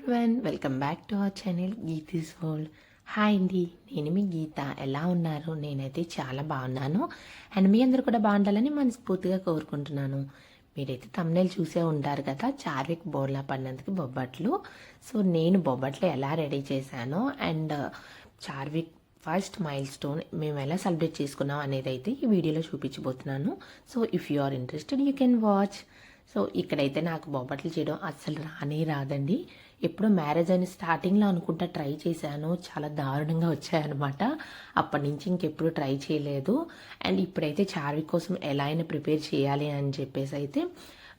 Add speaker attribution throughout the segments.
Speaker 1: Everyone, welcome back to our channel Geethi's world. Hi అండి, నేను మీ గీత. ఎలా ఉన్నారు? నేనైతే చాలా బాగున్నాను అండ్ మీ అందరూ కూడా బాగుండాలని మనస్ఫూర్తిగా కోరుకుంటున్నాను. మీరైతే తమ్నేల్ చూసే ఉంటారు కదా, చార్విక్ బోర్లా పడినందుకు బొబ్బట్లు. సో నేను బొబ్బట్లు ఎలా రెడీ చేశానో and Charvik first milestone మేము ఎలా సెలబ్రేట్ చేసుకున్నాం అనేది అయితే ఈ వీడియోలో చూపించబోతున్నాను. So if you are interested you can watch. So ఇక్కడైతే నాకు బొబ్బట్లు చేయడం అస్సలు రాదండి. ఎప్పుడో మ్యారేజ్ అయిన స్టార్టింగ్లో అనుకుంటా ట్రై చేశాను, చాలా దారుణంగా వచ్చాయన్నమాట. అప్పటి నుంచి ఇంకెప్పుడు ట్రై చేయలేదు. అండ్ ఇప్పుడైతే చార్వి కోసం ఎలా అయినా ప్రిపేర్ చేయాలి అని చెప్పేసి అయితే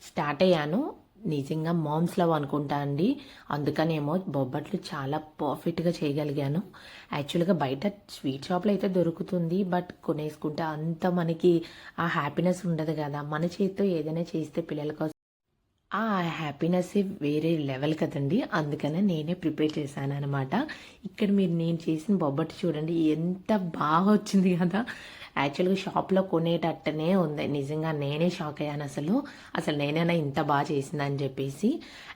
Speaker 1: స్టార్ట్ అయ్యాను. నిజంగా మామ్స్ లవ్ అనుకుంటా అండి, అందుకనేమో బొబ్బట్లు చాలా పర్ఫెక్ట్గా చేయగలిగాను. యాక్చువల్గా బయట స్వీట్ షాప్లో అయితే దొరుకుతుంది, బట్ కొనేసుకుంటే అంత మనకి ఆ హ్యాపీనెస్ ఉండదు కదా. మన చేతితో ఏదైనా చేస్తే పిల్లల కోసం ఆ హ్యాపీనెస్ వేరే లెవెల్ కదండి. అందుకనే నేనే ప్రిపేర్ చేశాను అనమాట. ఇక్కడ మీరు నేను చేసిన బొబ్బట్టు చూడండి, ఎంత బాగా వచ్చింది కదా. యాక్చువల్గా షాప్లో కొనేటట్టనే ఉంది. నిజంగా నేనే షాక్ అయ్యాను. అసలు నేనైనా ఇంత బాగా చేసిందని చెప్పేసి.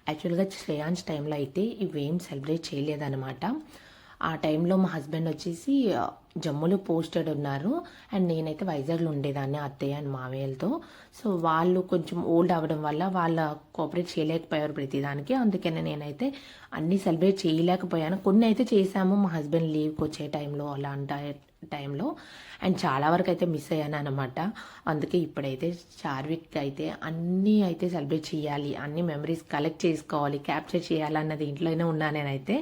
Speaker 1: యాక్చువల్గా శ్రేయాన్స్ టైంలో అయితే ఇవేం సెలబ్రేట్ చేయలేదన్నమాట. ఆ టైంలో మా హస్బెండ్ వచ్చేసి జమ్ములో పోస్టెడ్ ఉన్నారు అండ్ నేనైతే వైజాగ్లో ఉండేదాన్ని అత్తయ్య అండ్ మావయ్యలతో. సో వాళ్ళు కొంచెం ఓల్డ్ అవ్వడం వల్ల వాళ్ళ కోఆపరేట్ చేయలేకపోయారు ప్రతిదానికి. అందుకనే నేనైతే అన్నీ సెలబ్రేట్ చేయలేకపోయాను. కొన్ని అయితే చేశాము మా హస్బెండ్ లీవ్కి వచ్చే టైంలో, అలాంటి టైంలో. అండ్ చాలా వరకు అయితే మిస్ అయ్యాను అనమాట. అందుకే ఇప్పుడైతే చార్విక్ అయితే అన్నీ అయితే సెలబ్రేట్ చేయాలి, అన్ని మెమరీస్ కలెక్ట్ చేసుకోవాలి, క్యాప్చర్ చేయాలన్నది ఇంట్లోనే ఉన్నా నేనైతే.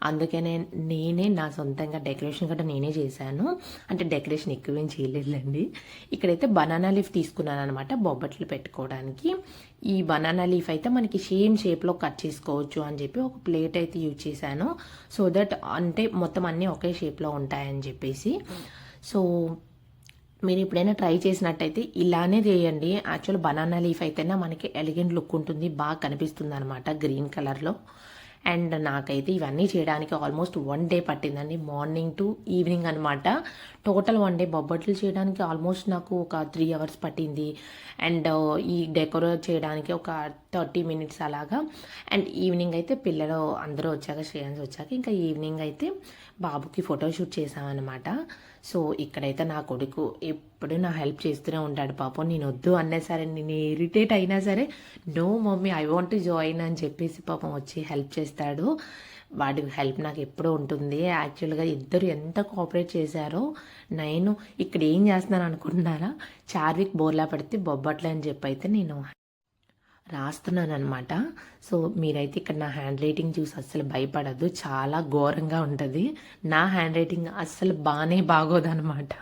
Speaker 1: అందుకనే నేనే నా సొంతంగా డెకరేషన్ కూడా నేనే చేశాను. అంటే డెకరేషన్ ఎక్కువేం చేయలేదులేండి. ఇక్కడైతే బనానా లీఫ్ తీసుకున్నాను అనమాట బొబ్బట్లు పెట్టుకోవడానికి. ఈ బనానా లీఫ్ అయితే మనకి సేమ్ షేప్లో కట్ చేసుకోవచ్చు అని చెప్పి ఒక ప్లేట్ అయితే యూజ్ చేశాను. సో దట్ అంటే మొత్తం అన్నీ ఒకే షేప్లో ఉంటాయని చెప్పేసి. సో మీరు ఎప్పుడైనా ట్రై చేసినట్టయితే ఇలానే చేయండి. యాక్చువల్ బనానా లీఫ్ అయితేనే మనకి ఎలిగెంట్ లుక్ ఉంటుంది, బాగా కనిపిస్తుంది అనమాట గ్రీన్ కలర్లో. అండ్ నాకైతే ఇవన్నీ చేయడానికి ఆల్మోస్ట్ 1 డే పట్టిందండి, మార్నింగ్ టు ఈవినింగ్ అనమాట. టోటల్ 1 డే బొబ్బట్లు చేయడానికి ఆల్మోస్ట్ నాకు ఒక 3 hours పట్టింది. అండ్ ఈ డెకరేట్ చేయడానికి ఒక 30 minutes అలాగా. అండ్ ఈవినింగ్ అయితే పిల్లలు అందరూ వచ్చాక, శ్రేయాన్స్ వచ్చాక ఇంకా ఈవినింగ్ అయితే బాబుకి ఫోటోషూట్ చేసామన్నమాట. సో ఇక్కడైతే నా కొడుకు ఎప్పుడు నా హెల్ప్ చేస్తూనే ఉంటాడు పాపం. నేను వద్దు అన్నా సరే, నేను ఇరిటేట్ అయినా సరే, no mummy I want to join అని చెప్పేసి పాపం వచ్చి హెల్ప్ చేస్తాడు. వాడి హెల్ప్ నాకు ఎప్పుడూ ఉంటుంది. యాక్చువల్గా ఇద్దరు ఎంత కోఆపరేట్ చేశారో. నేను ఇక్కడ ఏం చేస్తున్నాను అనుకుంటున్నారా, చార్విక్ బోర్లా పడితే బొబ్బట్లు అని చెప్పి అయితే నేను రాస్తున్నాను అనమాట. సో మీరైతే ఇక్కడ నా హ్యాండ్ రైటింగ్ చూసి అస్సలు భయపడద్దు, చాలా ఘోరంగా ఉంటుంది. నా హ్యాండ్ రైటింగ్ అస్సలు బాగోదన్నమాట.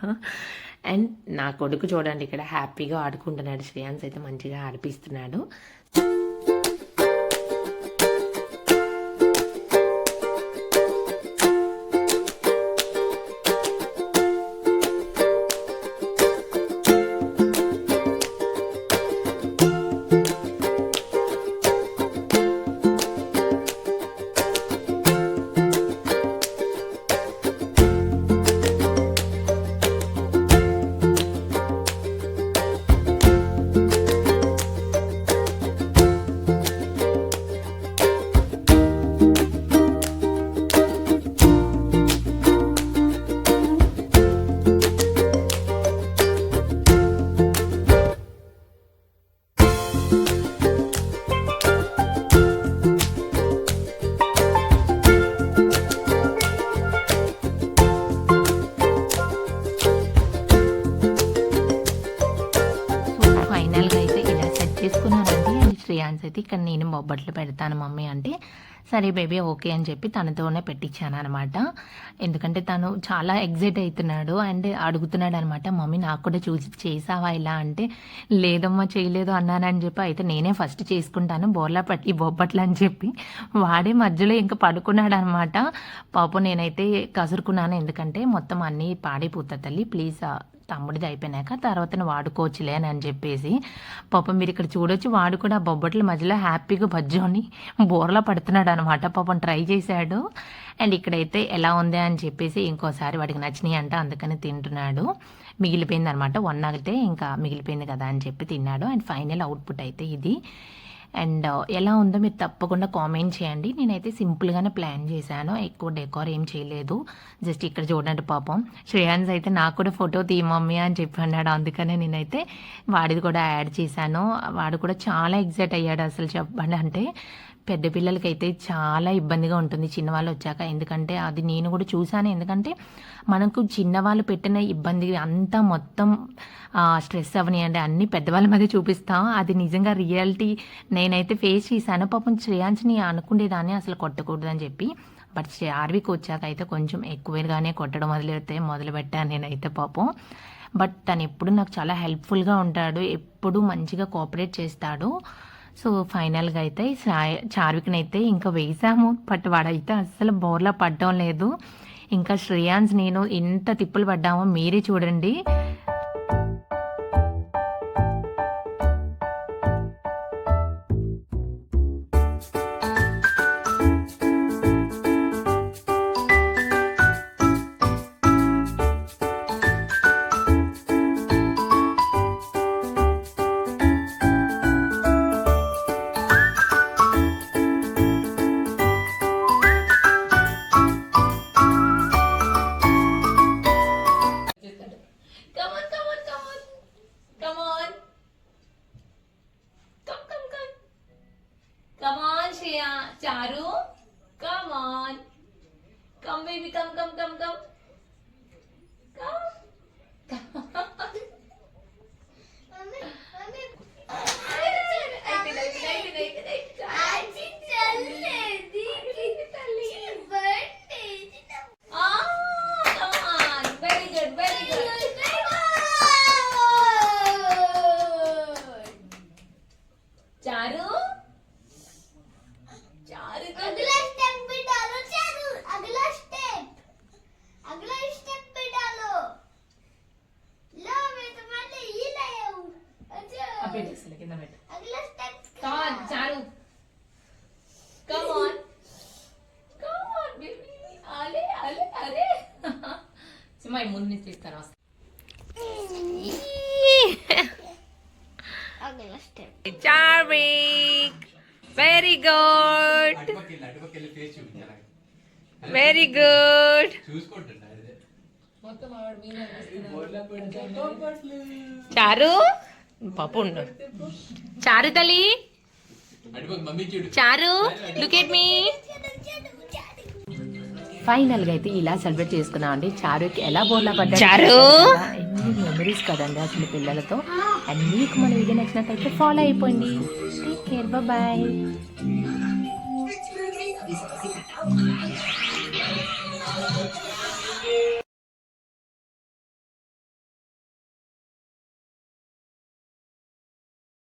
Speaker 1: అండ్ నా కొడుకు చూడండి ఇక్కడ హ్యాపీగా ఆడుకుంటున్నాడు. శ్రేయాన్స్ అయితే మంచిగా ఆడిపిస్తున్నాడు. చేసుకున్నానండి. అండ్ శ్రేయాన్స్ అయితే ఇక్కడ నేను బొబ్బట్లు పెడతాను మమ్మీ అంటే, సరే బేబీ ఓకే అని చెప్పి తనతోనే పెట్టించాను అనమాట. ఎందుకంటే తను చాలా ఎగ్జైట్ అవుతున్నాడు అండ్ అడుగుతున్నాడు అనమాట, మమ్మీ నాకు కూడా చూసి చేసావా ఇలా అంటే, లేదమ్మా చేయలేదు అన్నానని చెప్పి, అయితే నేనే ఫస్ట్ చేసుకుంటాను బోర్లా పట్టి బొబ్బట్లు అని చెప్పి వాడే మధ్యలో ఇంకా పడుకున్నాడు అనమాట. పాపం నేనైతే కసురుకున్నాను, ఎందుకంటే మొత్తం అన్నీ పాడైపోతా తల్లి ప్లీజ్, తమ్ముడిది అయిపోయినాక తర్వాత వాడుకోవచ్చులే అని చెప్పేసి. పాపం మీరు ఇక్కడ చూడొచ్చు, వాడు కూడా బొబ్బట్ల మధ్యలో హ్యాపీగా బజ్జోని బోర్లా పడుతున్నాడు అనమాట. పాపం ట్రై చేశాడు. అండ్ ఇక్కడైతే ఎలా ఉంది అని చెప్పేసి ఇంకోసారి వాడికి నచ్చినాయి అంట, అందుకని తింటున్నాడు. మిగిలిపోయింది అనమాట, 1 అయితే ఇంకా మిగిలిపోయింది కదా అని చెప్పి తిన్నాడు. అండ్ ఫైనల్ అవుట్పుట్ అయితే ఇది. అండ్ ఎలా ఉందో మీరు తప్పకుండా కామెంట్ చేయండి. నేనైతే సింపుల్గానే ప్లాన్ చేశాను, ఎక్కువ డెకోర్ ఏం చేయలేదు. జస్ట్ ఇక్కడ చూడండి పాపం శ్రేయాన్స్ అయితే నాకు కూడా ఫోటో తీ మమ్మీ అని చెప్పి అన్నాడు. అందుకనే నేనైతే వాడిది కూడా యాడ్ చేశాను. వాడు కూడా చాలా ఎగ్జైట్ అయ్యాడు. అసలు చెప్పండి అంటే పెద్ద పిల్లలకైతే చాలా ఇబ్బందిగా ఉంటుంది చిన్నవాళ్ళు వచ్చాక. ఎందుకంటే అది నేను కూడా చూశాను. ఎందుకంటే మనకు చిన్నవాళ్ళు పెట్టిన ఇబ్బంది అంతా మొత్తం స్ట్రెస్ అవనియండి అన్నీ పెద్దవాళ్ళ మీద చూపిస్తాం. అది నిజంగా రియాలిటీ నేనైతే ఫేస్ చేశాను. పాపం శ్రేయాన్స్ని అనుకునేదాన్ని అసలు కొట్టకూడదని చెప్పి. బట్ ఆర్వీకి వచ్చాక అయితే కొంచెం ఎక్కువగానే కొట్టడం మొదలుపెట్టాను నేనైతే పాపం. బట్ తను ఎప్పుడు నాకు చాలా హెల్ప్ఫుల్గా ఉంటాడు, ఎప్పుడు మంచిగా కోఆపరేట్ చేస్తాడు. సో ఫైనల్గా అయితే చార్విక్ని అయితే ఇంకా వేసాము. బట్ వాడైతే అస్సలు బోర్లా పడడం లేదు. ఇంకా శ్రేయాన్స్ నేను ఎంత తిప్పులు పడ్డామో మీరే చూడండి.
Speaker 2: Come on, Shreya. Charu, come on. Come, baby, come. Come. Charu.
Speaker 3: अगला स्टेप भी डालो चारू, अगला स्टेप भी डालो। लो मैं तुम्हारे ये लाया हूँ। अच्छा अगला step
Speaker 2: Come on, Charu. Come on, baby. अरे. Cuma imun ni cerita ras.
Speaker 3: अगला step
Speaker 1: Charvik very good, very good. చారు పాప ఉండు. చారు తల్లి, చారు లుక్ ఎట్ మీ. ఫైనల్గా అయితే ఇలా సెలబ్రేట్ చేసుకున్నాం అండి. చారుకి ఎలా బోర్లా పడ్డా చారు ఎన్ని మెమరీస్ కదండి అసలు పిల్లలతో. అండ్ మీకు మన వీడియో నచ్చినట్టయితే ఫాలో అయిపోండి. Take care, bye.